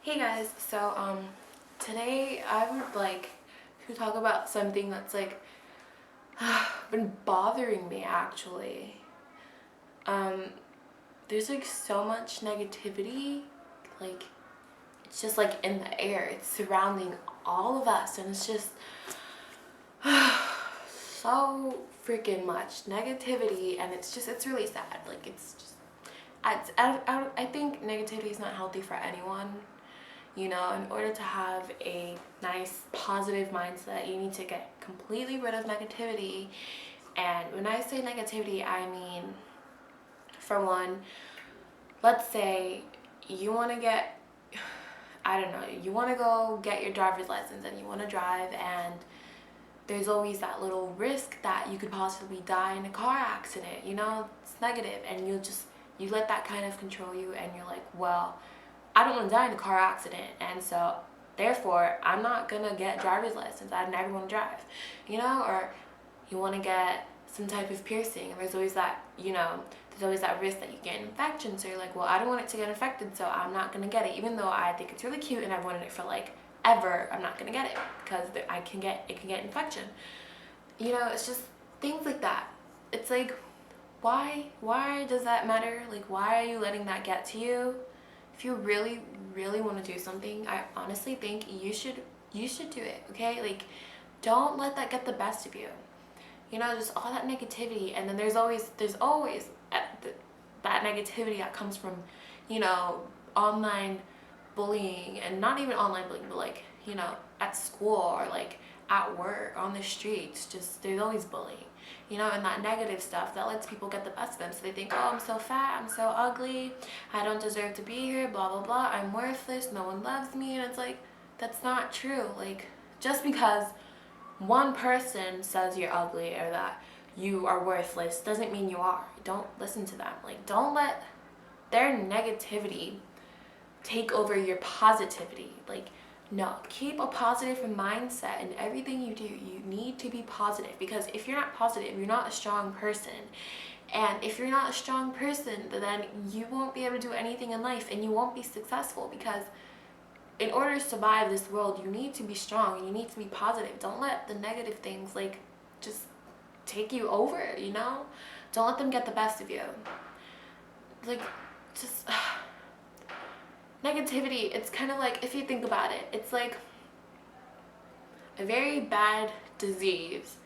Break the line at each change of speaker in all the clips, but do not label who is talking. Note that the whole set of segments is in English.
Hey guys, today I would like to talk about something that's been bothering me actually. Um there's like so much negativity, like it's just like in the air. It's surrounding all of us and it's just so freaking much negativity, and it's really sad. Like it's just I think negativity is not healthy for anyone. You know, in order to have a nice positive mindset, you need to get completely rid of negativity. And when I say negativity, I mean, for one, let's say you want to get, I don't know, you want to go get your driver's license and you want to drive, and there's always that little risk that you could possibly die in a car accident. You know, it's negative, and you let that kind of control you, and you're like, well, I don't want to die in a car accident, and so therefore I'm not gonna get a driver's license. I never want to drive, you know. Or you want to get some type of piercing, and there's always that risk that you get an infection. So you're like, well, I don't want it to get infected, so I'm not gonna get it, even though I think it's really cute and I've wanted it for like ever. I'm not gonna get it because it can get infection. You know, it's just things like that. It's like, why does that matter? Like, why are you letting that get to you? If you really, really want to do something, I honestly think you should do it, okay? Like, don't let that get the best of you. You know, just all that negativity, and then there's always that negativity that comes from, you know, online bullying, and not even online bullying, but like, you know, at school or like at work, on the streets. Just there's always bullying, you know, and that negative stuff that lets people get the best of them. So they think, oh, I'm so fat, I'm so ugly, I don't deserve to be here, blah blah blah, I'm worthless, no one loves me. And it's like, that's not true. Like, just because one person says you're ugly or that you are worthless doesn't mean you are. Don't listen to them. Like, don't let their negativity take over your positivity. Like, no, keep a positive mindset in everything you do. You need to be positive, because if you're not positive, you're not a strong person. And if you're not a strong person, then you won't be able to do anything in life and you won't be successful, because in order to survive this world, you need to be strong and you need to be positive. Don't let the negative things like just take you over, you know? Don't let them get the best of you. Like, just negativity, it's kind of like, if you think about it, it's like a very bad disease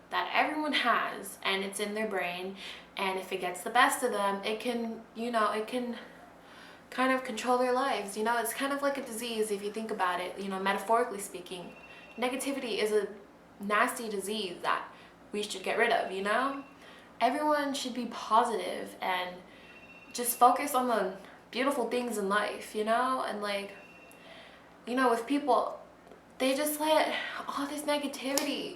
that everyone has, and it's in their brain, and if it gets the best of them, it can, it can kind of control their lives. You know, it's kind of like a disease if you think about it, you know, metaphorically speaking. Negativity is a nasty disease that we should get rid of, you know? Everyone should be positive and just focus on the beautiful things in life, you know? And like, you know, with people, they just let all this negativity,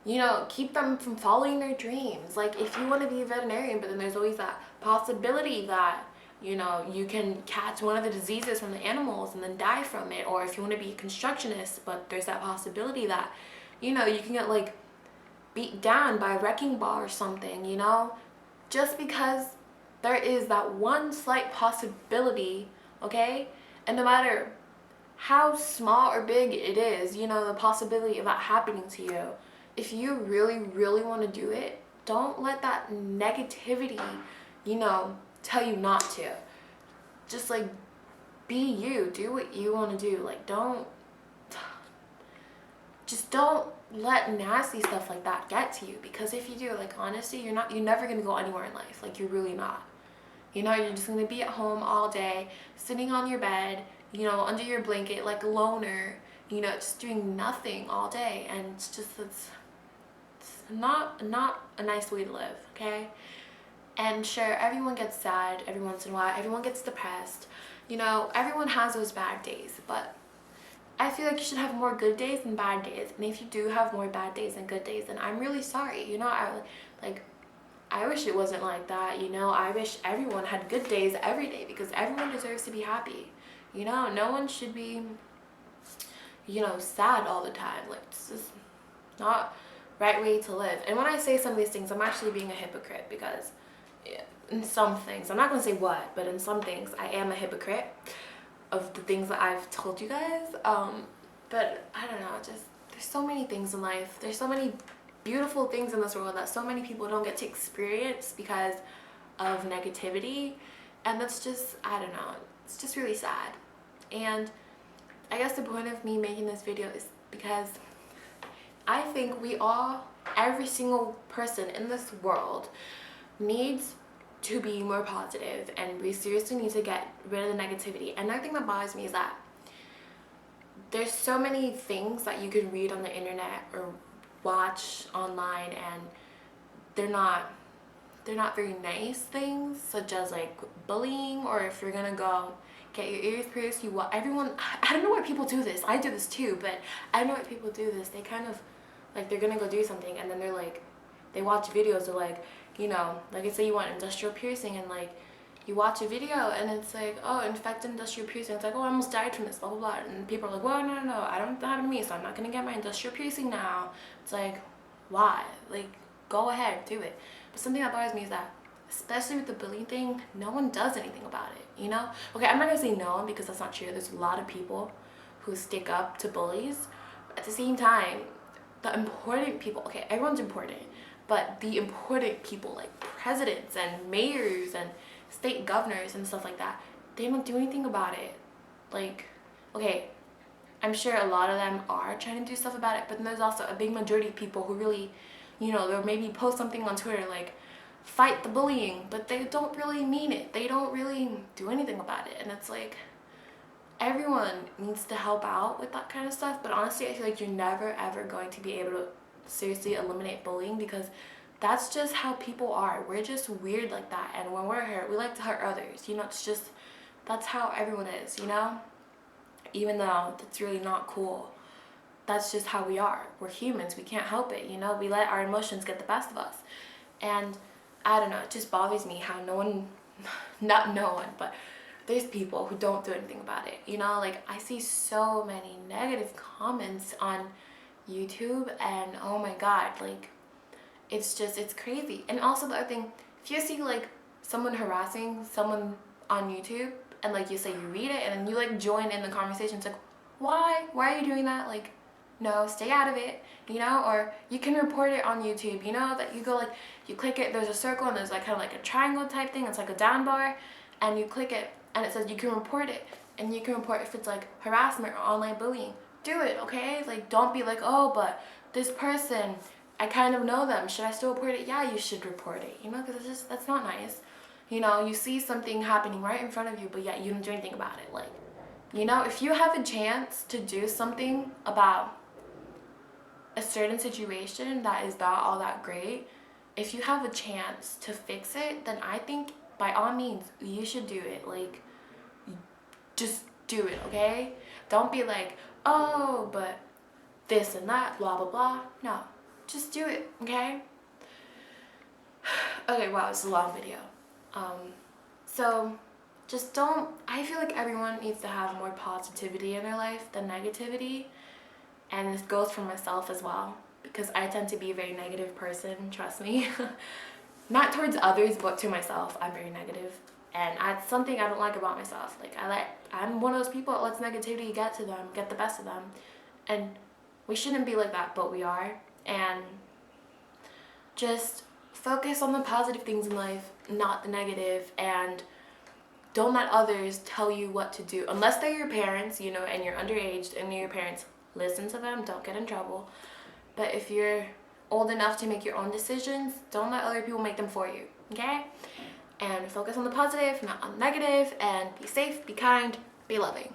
you know, keep them from following their dreams. Like, if you want to be a veterinarian, but then there's always that possibility that, you know, you can catch one of the diseases from the animals and then die from it. Or if you want to be a constructionist, but there's that possibility that, you know, you can get like beat down by a wrecking ball or something, you know? Just because there is that one slight possibility, okay? And no matter how small or big it is, you know, the possibility of that happening to you, if you really, really want to do it, don't let that negativity, you know, tell you not to. Just like, be you, do what you want to do. Like, don't let nasty stuff like that get to you, because if you do, like, honestly, you're never going to go anywhere in life. Like, you're really not. You know, you're just going to be at home all day, sitting on your bed, you know, under your blanket like a loner, you know, just doing nothing all day. And it's not a nice way to live, okay? And sure, everyone gets sad every once in a while, everyone gets depressed, you know, everyone has those bad days, but I feel like you should have more good days than bad days. And if you do have more bad days than good days, then I'm really sorry. You know, I wish it wasn't like that, you know. I wish everyone had good days every day, because everyone deserves to be happy. You know, no one should be, you know, sad all the time. Like, it's just not right way to live. And when I say some of these things, I'm actually being a hypocrite, because in some things, I'm not going to say what, but in some things I am a hypocrite. of the things that I've told you guys. But I don't know, just there's so many things in life. There's so many beautiful things in this world that so many people don't get to experience because of negativity. And that's just, I don't know, it's just really sad. And I guess the point of me making this video is because I think we all, every single person in this world needs to be more positive, and we seriously need to get rid of the negativity. And another thing that bothers me is that there's so many things that you can read on the internet or watch online, and they're not very nice things, such as like bullying, or if you're gonna go get your ears pierced, everyone, I don't know why people do this. I do this too, but I know why people do this. They kind of like, they're gonna go do something, and then they're like, they watch videos of like, you know, like let's say you want industrial piercing, and like you watch a video and it's like, oh, infected industrial piercing. It's like, oh, I almost died from this, blah blah blah. And people are like, well, no, I don't, that happened to me, so I'm not gonna get my industrial piercing now. It's like, why? Like, go ahead, do it. But something that bothers me is that, especially with the bullying thing, no one does anything about it, you know? Okay, I'm not gonna say no one, because that's not true. There's a lot of people who stick up to bullies. But at the same time, the important people, okay, everyone's important, but the important people like presidents and mayors and state governors and stuff like that, they don't do anything about it. Like, okay, I'm sure a lot of them are trying to do stuff about it, but then there's also a big majority of people who really, you know, they'll maybe post something on Twitter like, fight the bullying, but they don't really mean it. They don't really do anything about it. And it's like, everyone needs to help out with that kind of stuff. But honestly, I feel like you're never ever going to be able to seriously eliminate bullying, because that's just how people are. We're just weird like that, and when we're hurt, we like to hurt others, you know. It's just, that's how everyone is, you know, even though that's really not cool. That's just how we are. We're humans, we can't help it, you know. We let our emotions get the best of us. And I don't know, it just bothers me how no one, not no one, but there's people who don't do anything about it, you know. Like, I see so many negative comments on YouTube, and oh my god, like, it's just, it's crazy. And also the other thing, if you see like someone harassing someone on YouTube, and like you say you read it, and then you like join in the conversation, it's like, why are you doing that? Like, no, stay out of it, you know. Or you can report it on YouTube, you know, that you go like, you click it, there's a circle, and there's like kind of like a triangle type thing, it's like a down bar, and you click it and it says you can report it, and you can report if it's like harassment or online bullying. Do it, okay? Like, don't be like, oh, but this person, I kind of know them, should I still report it? Yeah, you should report it, you know, because it's just, that's not nice. You know, you see something happening right in front of you, but yet you don't do anything about it. Like, you know, if you have a chance to do something about a certain situation that is not all that great, if you have a chance to fix it, then I think by all means you should do it. Like, just do it, okay? Don't be like, oh, but this and that, blah blah blah. No, just do it, okay? Okay, wow, it's a long video. So just don't, I feel like everyone needs to have more positivity in their life than negativity. And this goes for myself as well, because I tend to be a very negative person, trust me. Not towards others, but to myself, I'm very negative. And that's something I don't like about myself. Like, I'm one of those people that lets negativity get to them, get the best of them. And we shouldn't be like that, but we are. And just focus on the positive things in life, not the negative, and don't let others tell you what to do. Unless they're your parents, you know, and you're underage and they're your parents, listen to them, don't get in trouble. But if you're old enough to make your own decisions, don't let other people make them for you, okay? And focus on the positive, not on the negative, and be safe, be kind, be loving.